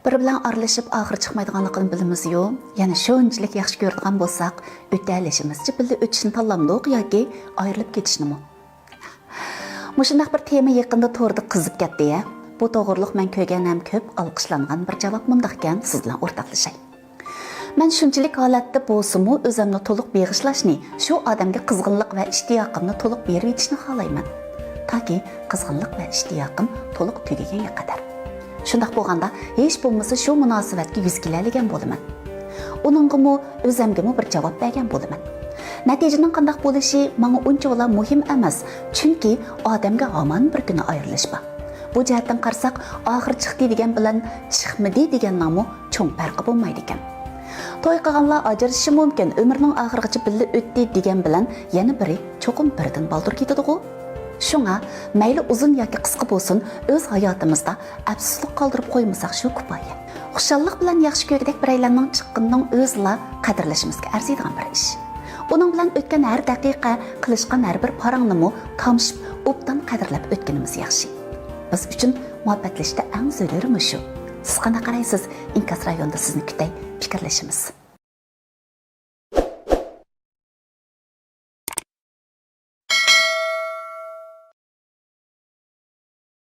Bir bilan aralashib oxiri chiqmaydiganligini bilamiz-yu. Yana shunchalik yaxshi ko'radigan bo'lsak, o'talashimizcha birga o'tishni tanlamdiq yoki ayrilib ketishni-mi? Mushundaq bir tema yaqinda to'rda qizib ketdi-ya. Bu to'g'riliq men ko'rgan ham ko'p alqishlangan bir javob mundaq ekan, siz bilan o'rtoqlashay. Men shunchalik holatda bo'lsa-mu, o'zimni to'liq beg'ishlashni, shu odamga qizg'inlik va ishtiyoqimni to'liq berib etishni xohlayman. Toki qizg'inlik va ishtiyoqim to'liq tugaganga qadar. Shundaq bo'lganda, hech bo'lmasa shu munosabatga yuz keladigan bo'laman. Uningga o'zimga bir javob bergan bo'laman. Natijaning qanday bo'lishi menga uncha muhim emas, chunki odamga hamon bir kuni ayrilish bor. Bu jihatdan qarasak, oxir chiqdi degan bilan chiqmadi deganning cho'ng farqi bo'lmaydi ekan. To'y qilganlar ajrashishi mumkin, umrning oxirigacha birga o'tdi degan bilan yana biri cho'qim birdan baldur ketadi-ku. Shunga mayli uzun yoki qisqa bo'lsin, o'z hayotimizda afsuslik qoldirib qo'ymasak shu kifoya. Xushallik bilan yaxshi ko'rgidek biraylarning chiqqanining o'zla qadrlashimizga arziydigan bir ish. Uning bilan o'tgan har daqiqa, qilishgan har bir parangnimi tomshib, obdan qadrlab o'tganimiz yaxshi. Biz uchun muhabbatlashishda eng zaruri shu. Siz qanday qaraysiz? Inkas rayonida sizni kutay, fikrlashimiz.